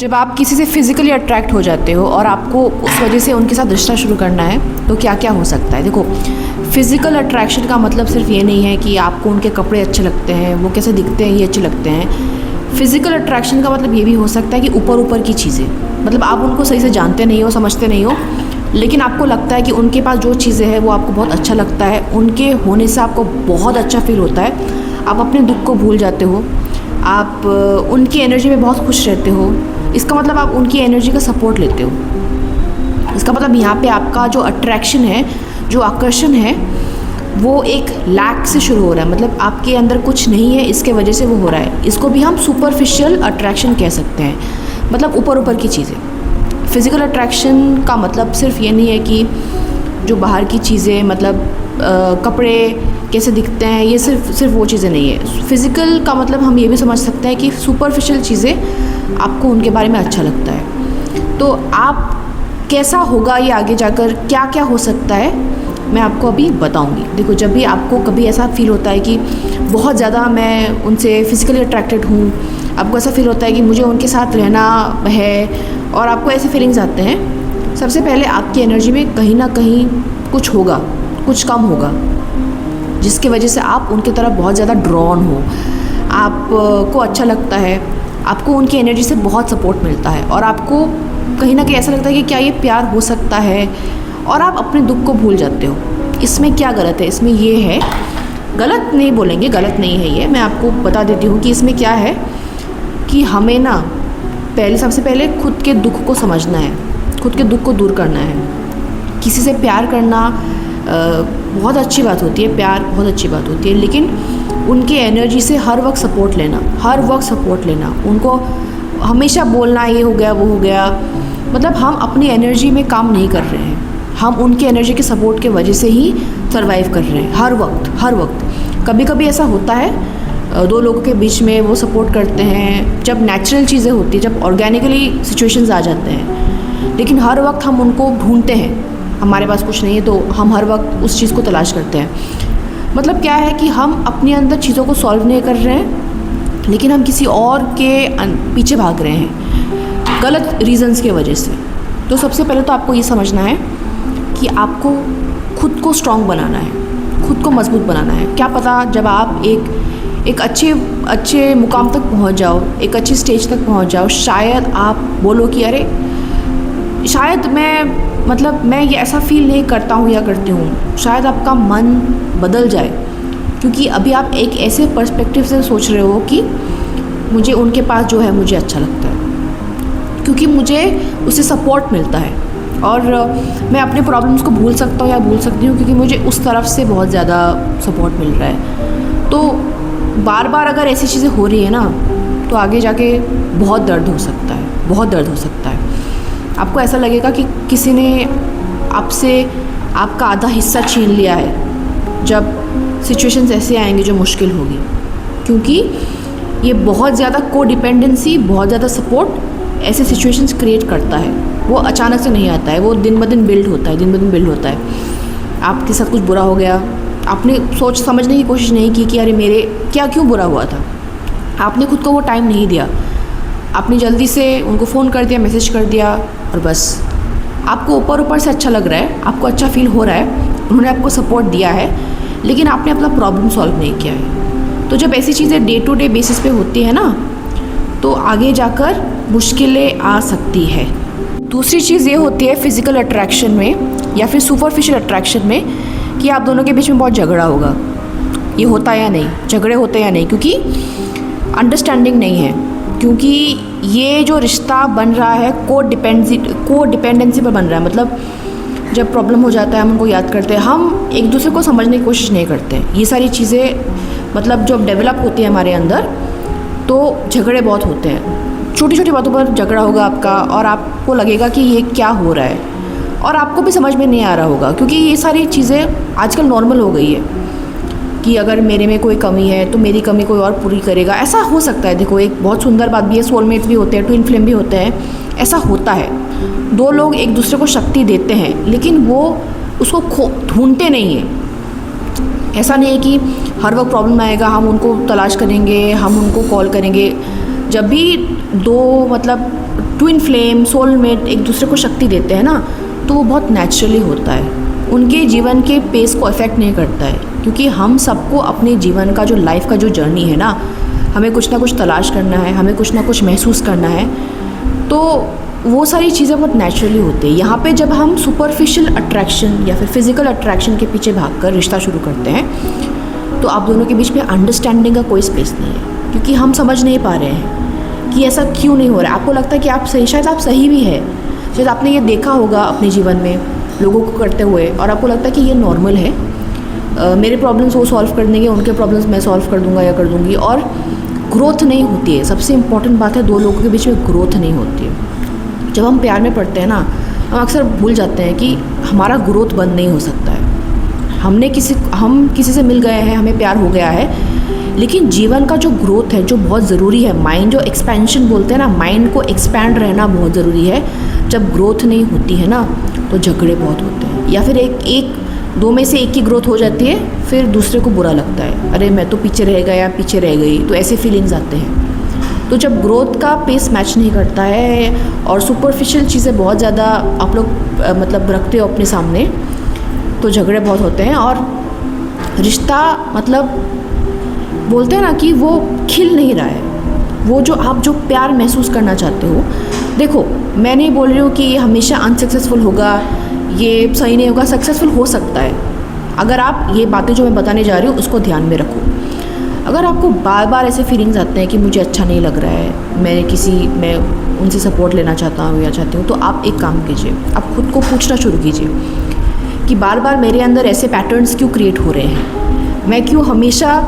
जब आप किसी से फिज़िकली अट्रैक्ट हो जाते हो और आपको उस वजह से उनके साथ रिश्ता शुरू करना है तो क्या क्या हो सकता है। देखो, फ़िज़िकल अट्रैक्शन का मतलब सिर्फ ये नहीं है कि आपको उनके कपड़े अच्छे लगते हैं, वो कैसे दिखते हैं ये अच्छे लगते हैं। फ़िज़िकल अट्रैक्शन का मतलब ये भी हो सकता है कि ऊपर ऊपर की चीज़ें, मतलब आप उनको सही से जानते नहीं हो, समझते नहीं हो, लेकिन आपको लगता है कि उनके पास जो चीज़ें हैं वो आपको बहुत अच्छा लगता है, उनके होने से आपको बहुत अच्छा फ़ील होता है। आप अपने दुख को भूल जाते हो, आप उनकी एनर्जी में बहुत खुश रहते हो। इसका मतलब आप उनकी एनर्जी का सपोर्ट लेते हो। इसका मतलब यहाँ पे आपका जो अट्रैक्शन है, जो आकर्षण है, वो एक लैक से शुरू हो रहा है, मतलब आपके अंदर कुछ नहीं है, इसके वजह से वो हो रहा है। इसको भी हम सुपरफिशियल अट्रैक्शन कह सकते हैं, मतलब ऊपर ऊपर की चीज़ें। फिज़िकल अट्रैक्शन का मतलब सिर्फ ये नहीं है कि जो बाहर की चीज़ें, मतलब कपड़े कैसे दिखते हैं, ये सिर्फ वो चीज़ें नहीं है। फिज़िकल का मतलब हम ये भी समझ सकते हैं कि सुपरफिशियल चीज़ें आपको उनके बारे में अच्छा लगता है। तो आप कैसा होगा ये आगे जाकर, क्या क्या हो सकता है, मैं आपको अभी बताऊंगी। देखो, जब भी आपको कभी ऐसा फील होता है कि बहुत ज़्यादा मैं उनसे फिज़िकली अट्रैक्टेड हूँ, आपको ऐसा फील होता है कि मुझे उनके साथ रहना है और आपको ऐसे फीलिंग्स आते हैं, सबसे पहले आपकी एनर्जी में कहीं ना कहीं कुछ होगा, कुछ कम होगा, जिसकी वजह से आप उनकी तरफ बहुत ज़्यादा ड्रॉन हो। आपको अच्छा लगता है, आपको उनकी एनर्जी से बहुत सपोर्ट मिलता है और आपको कहीं ना कहीं ऐसा लगता है कि क्या ये प्यार हो सकता है, और आप अपने दुख को भूल जाते हो। इसमें क्या गलत है? इसमें ये है, गलत नहीं बोलेंगे, गलत नहीं है ये, मैं आपको बता देती हूँ कि इसमें क्या है कि हमें ना सबसे पहले खुद के दुख को समझना है, खुद के दुख को दूर करना है। किसी से प्यार करना बहुत अच्छी बात होती है, प्यार बहुत अच्छी बात होती है, लेकिन उनकी एनर्जी से हर वक्त सपोर्ट लेना, हर वक्त सपोर्ट लेना, उनको हमेशा बोलना ये हो गया वो हो गया, मतलब हम अपनी एनर्जी में काम नहीं कर रहे हैं, हम उनकी एनर्जी के सपोर्ट के वजह से ही सर्वाइव कर रहे हैं हर वक्त, हर वक्त। कभी कभी ऐसा होता है दो लोगों के बीच में वो सपोर्ट करते हैं जब नेचुरल चीज़ें होती है, जब ऑर्गेनिकली सिचुएशंस आ जाते हैं, लेकिन हर वक्त हम उनको ढूंढते हैं। हमारे पास कुछ नहीं है तो हम हर वक्त उस चीज़ को तलाश करते हैं। मतलब क्या है कि हम अपने अंदर चीज़ों को सॉल्व नहीं कर रहे हैं, लेकिन हम किसी और के पीछे भाग रहे हैं गलत रीज़न्स के वजह से। तो सबसे पहले तो आपको ये समझना है कि आपको खुद को स्ट्रॉन्ग बनाना है, खुद को मजबूत बनाना है। क्या पता जब आप एक अच्छे मुकाम तक पहुंच जाओ, एक अच्छी स्टेज तक पहुंच जाओ, शायद आप बोलो कि अरे शायद मैं ये ऐसा फील नहीं करता हूँ या करती हूँ, शायद आपका मन बदल जाए, क्योंकि अभी आप एक ऐसे पर्सपेक्टिव से सोच रहे हो कि मुझे उनके पास जो है मुझे अच्छा लगता है, क्योंकि मुझे उससे सपोर्ट मिलता है और मैं अपने प्रॉब्लम्स को भूल सकता हूँ या भूल सकती हूँ क्योंकि मुझे उस तरफ से बहुत ज़्यादा सपोर्ट मिल रहा है। तो बार बार अगर ऐसी चीज़ें हो रही है ना, तो आगे जाके बहुत दर्द हो सकता है, बहुत दर्द हो सकता है। आपको ऐसा लगेगा कि किसी ने आपसे आपका आधा हिस्सा छीन लिया है जब सिचुएशंस ऐसे आएंगे जो मुश्किल होगी, क्योंकि ये बहुत ज़्यादा कोडिपेंडेंसी, बहुत ज़्यादा सपोर्ट ऐसे सिचुएशंस क्रिएट करता है। वो अचानक से नहीं आता है, वो दिन ब दिन बिल्ड होता है, दिन ब दिन बिल्ड होता है। आपके साथ कुछ बुरा हो गया, आपने सोच समझने की कोशिश नहीं की कि अरे मेरे क्यों बुरा हुआ था, आपने खुद को वो टाइम नहीं दिया, आपने जल्दी से उनको फ़ोन कर दिया, मैसेज कर दिया, और बस आपको ऊपर से अच्छा लग रहा है, आपको अच्छा फील हो रहा है, उन्होंने आपको सपोर्ट दिया है, लेकिन आपने अपना प्रॉब्लम सॉल्व नहीं किया है। तो जब ऐसी चीज़ें डे टू डे बेसिस पे होती है ना, तो आगे जाकर मुश्किलें आ सकती है। दूसरी चीज़ ये होती है फिज़िकल अट्रैक्शन में या फिर सुपरफिशियल अट्रैक्शन में कि आप दोनों के बीच में बहुत झगड़ा होगा। ये होता है या नहीं, झगड़े होते हैं या नहीं, क्योंकि अंडरस्टैंडिंग नहीं है, क्योंकि ये जो रिश्ता बन रहा है कोडिपेंडेंसी पर बन रहा है। मतलब जब प्रॉब्लम हो जाता है हम उनको याद करते हैं, हम एक दूसरे को समझने की कोशिश नहीं करते। ये सारी चीज़ें मतलब जब डेवलप होती है हमारे अंदर, तो झगड़े बहुत होते हैं, छोटी छोटी बातों पर झगड़ा होगा आपका, और आपको लगेगा कि ये क्या हो रहा है, और आपको भी समझ में नहीं आ रहा होगा, क्योंकि ये सारी चीज़ें आजकल नॉर्मल हो गई है कि अगर मेरे में कोई कमी है तो मेरी कमी कोई और पूरी करेगा। ऐसा हो सकता है। देखो, एक बहुत सुंदर बात भी है, सोलमेट भी होते हैं, ट्विन फ्लेम भी होते हैं, ऐसा होता है। दो लोग एक दूसरे को शक्ति देते हैं, लेकिन वो उसको ढूंढते नहीं हैं। ऐसा नहीं है कि हर वक्त प्रॉब्लम आएगा हम उनको तलाश करेंगे, हम उनको कॉल करेंगे। जब भी दो मतलब ट्विन फ्लेम, सोलमेट एक दूसरे को शक्ति देते हैं ना, तो वो बहुत नेचुरली होता है, उनके जीवन के पेस को अफेक्ट नहीं करता है। क्योंकि हम सबको अपने जीवन का जो लाइफ का जो जर्नी है ना, हमें कुछ ना कुछ तलाश करना है, हमें कुछ ना कुछ महसूस करना है, तो वो सारी चीज़ें बहुत नेचुरली होती है। यहाँ पे जब हम सुपरफिशियल अट्रैक्शन या फिर फिज़िकल अट्रैक्शन के पीछे भागकर रिश्ता शुरू करते हैं, तो आप दोनों के बीच में अंडरस्टैंडिंग का कोई स्पेस नहीं है, क्योंकि हम समझ नहीं पा रहे हैं कि ऐसा क्यों नहीं हो रहा है। आपको लगता है कि आप सही, शायद आप सही भी है, शायद आपने ये देखा होगा अपने जीवन में लोगों को करते हुए, और आपको लगता है कि ये नॉर्मल है, मेरे प्रॉब्लम्स वो सॉल्व कर देंगे, उनके प्रॉब्लम्स मैं सॉल्व कर दूंगा या कर दूंगी, और ग्रोथ नहीं होती है। सबसे इम्पॉर्टेंट बात है, दो लोगों के बीच में ग्रोथ नहीं होती है। जब हम प्यार में पड़ते हैं ना, हम अक्सर भूल जाते हैं कि हमारा ग्रोथ बंद नहीं हो सकता है। हम किसी से मिल गए हैं, हमें प्यार हो गया है, लेकिन जीवन का जो ग्रोथ है, जो बहुत ज़रूरी है, माइंड जो एक्सपेंशन बोलते हैं ना, माइंड को एक्सपैंड रहना बहुत ज़रूरी है। जब ग्रोथ नहीं होती है ना, तो झगड़े बहुत होते हैं, या फिर एक दो में से एक की ग्रोथ हो जाती है, फिर दूसरे को बुरा लगता है, अरे मैं तो पीछे रह गया, पीछे रह गई, तो ऐसे फीलिंग्स आते हैं। तो जब ग्रोथ का पेस मैच नहीं करता है और सुपरफिशियल चीज़ें बहुत ज़्यादा आप लोग मतलब रखते हो अपने सामने, तो झगड़े बहुत होते हैं, और रिश्ता मतलब बोलते हैं ना कि वो खिल नहीं रहा है। वो जो आप जो प्यार महसूस करना चाहते हो, देखो मैं नहीं बोल रही हूँ कि हमेशा अनसक्सेसफुल होगा, ये सही नहीं होगा, सक्सेसफुल हो सकता है। अगर आप ये बातें जो मैं बताने जा रही हूँ उसको ध्यान में रखो। अगर आपको बार बार ऐसे फीलिंग्स आते हैं कि मुझे अच्छा नहीं लग रहा है, मैं उनसे सपोर्ट लेना चाहता हूँ या चाहती हूँ, तो आप एक काम कीजिए, आप खुद को पूछना शुरू कीजिए कि बार बार मेरे अंदर ऐसे पैटर्न्स क्यों क्रिएट हो रहे हैं, मैं क्यों हमेशा,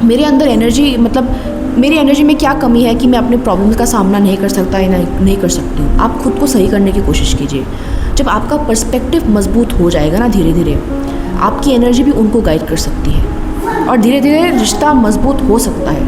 मेरे अंदर एनर्जी, मतलब मेरी एनर्जी में क्या कमी है कि मैं अपने प्रॉब्लम्स का सामना नहीं कर सकता या नहीं कर सकती हूँ। आप खुद को सही करने की कोशिश कीजिए। जब आपका पर्सपेक्टिव मजबूत हो जाएगा ना, धीरे धीरे आपकी एनर्जी भी उनको गाइड कर सकती है, और धीरे धीरे रिश्ता मजबूत हो सकता है।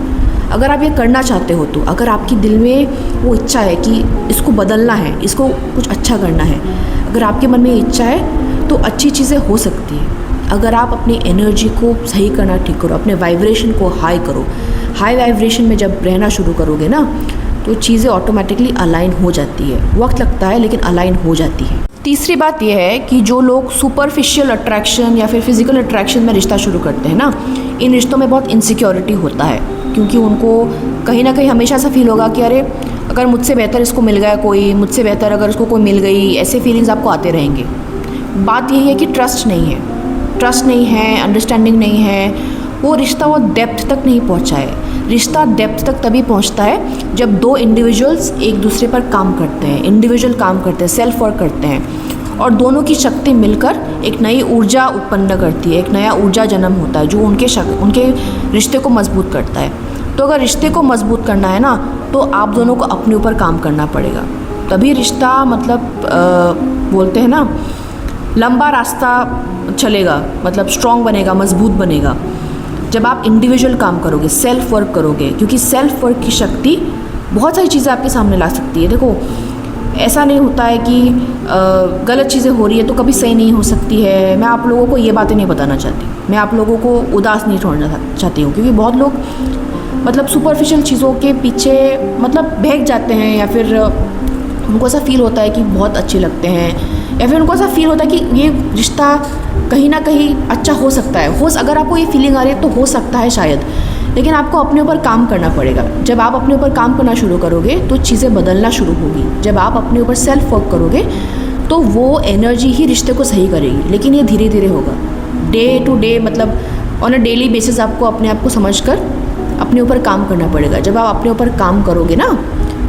अगर आप ये करना चाहते हो, तो अगर आपकी दिल में वो इच्छा है कि इसको बदलना है, इसको कुछ अच्छा करना है, अगर आपके मन में इच्छा है, तो अच्छी चीज़ें हो सकती है। अगर आप अपनी एनर्जी को सही करना ठीक करो, अपने वाइब्रेशन को हाई करो, हाई वाइब्रेशन में जब रहना शुरू करोगे ना, तो चीज़ें ऑटोमेटिकली अलाइन हो जाती है। वक्त लगता है, लेकिन अलाइन हो जाती है। तीसरी बात यह है कि जो लोग सुपरफिशियल अट्रैक्शन या फिर फिज़िकल अट्रैक्शन में रिश्ता शुरू करते हैं ना, इन रिश्तों में बहुत इनसिक्योरिटी होता है, क्योंकि उनको कहीं ना कहीं हमेशा ऐसा फील होगा कि अरे अगर मुझसे बेहतर इसको मिल गया कोई, मुझसे बेहतर अगर उसको कोई मिल गई, ऐसे फीलिंग्स आपको आते रहेंगे। बात यही है कि ट्रस्ट नहीं है, अंडरस्टैंडिंग नहीं है, वो रिश्ता वो डेप्थ तक नहीं पहुंचा है। रिश्ता डेप्थ तक तभी पहुंचता है जब दो इंडिविजुअल्स एक दूसरे पर काम करते हैं, इंडिविजुअल काम करते हैं, सेल्फ वर्क करते हैं, और दोनों की शक्ति मिलकर एक नई ऊर्जा उत्पन्न करती है, एक नया ऊर्जा जन्म होता है जो उनके रिश्ते को मजबूत करता है। तो अगर रिश्ते को मजबूत करना है ना, तो आप दोनों को अपने ऊपर काम करना पड़ेगा, तभी रिश्ता मतलब बोलते हैं ना लंबा रास्ता चलेगा, मतलब स्ट्रॉन्ग बनेगा, मजबूत बनेगा, जब आप इंडिविजुअल काम करोगे, सेल्फ वर्क करोगे। क्योंकि सेल्फ वर्क की शक्ति बहुत सारी चीज़ें आपके सामने ला सकती है। देखो ऐसा नहीं होता है कि गलत चीज़ें हो रही है तो कभी सही नहीं हो सकती है। मैं आप लोगों को ये बातें नहीं बताना चाहती, मैं आप लोगों को उदास नहीं छोड़ना चाहती हूँ, क्योंकि बहुत लोग मतलब सुपरफिशियल चीज़ों के पीछे मतलब भाग जाते हैं, या फिर उनको ऐसा फील होता है कि बहुत अच्छे लगते हैं, या फिर उनको ऐसा फील होता है कि ये रिश्ता कहीं ना कहीं अच्छा हो सकता है। अगर आपको ये फीलिंग आ रही है तो हो सकता है शायद, लेकिन आपको अपने ऊपर काम करना पड़ेगा। जब आप अपने ऊपर काम करना शुरू करोगे तो चीज़ें बदलना शुरू होगी। जब आप अपने ऊपर सेल्फ वर्क करोगे तो वो एनर्जी ही रिश्ते को सही करेगी, लेकिन ये धीरे धीरे होगा, डे टू डे, मतलब ऑन अ डेली बेसिस आपको अपने आप को समझ कर अपने ऊपर काम करना पड़ेगा। जब आप अपने ऊपर काम करोगे ना,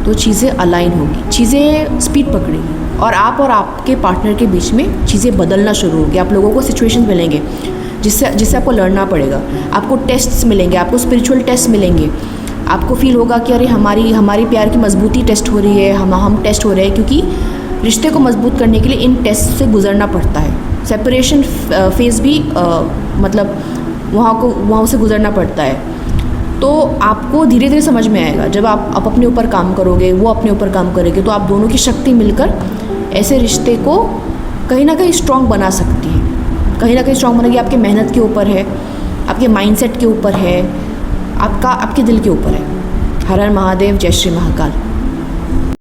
तो चीज़ें अलाइन होगी, चीज़ें स्पीड पकड़ेगी, और आप और आपके पार्टनर के बीच में चीज़ें बदलना शुरू होगी। आप लोगों को सिचुएशंस मिलेंगे जिससे आपको लड़ना पड़ेगा, आपको टेस्ट्स मिलेंगे, आपको स्पिरिचुअल टेस्ट मिलेंगे, आपको फील होगा कि अरे हमारी प्यार की मजबूती टेस्ट हो रही है, हम टेस्ट हो रहे हैं, क्योंकि रिश्ते को मजबूत करने के लिए इन टेस्ट से गुजरना पड़ता है। सेपरेशन फेज़ भी मतलब वहाँ से गुजरना पड़ता है। तो आपको धीरे धीरे समझ में आएगा, जब आप अपने ऊपर काम करोगे, वो अपने ऊपर काम करेंगे, तो आप दोनों की शक्ति मिलकर ऐसे रिश्ते को कहीं ना कहीं स्ट्रॉन्ग बना सकती है। कहीं ना कहीं स्ट्रॉन्ग बनेगी, आपके मेहनत के ऊपर है, आपके माइंडसेट के ऊपर है, आपके दिल के ऊपर है। हर हर महादेव, जय श्री महाकाल।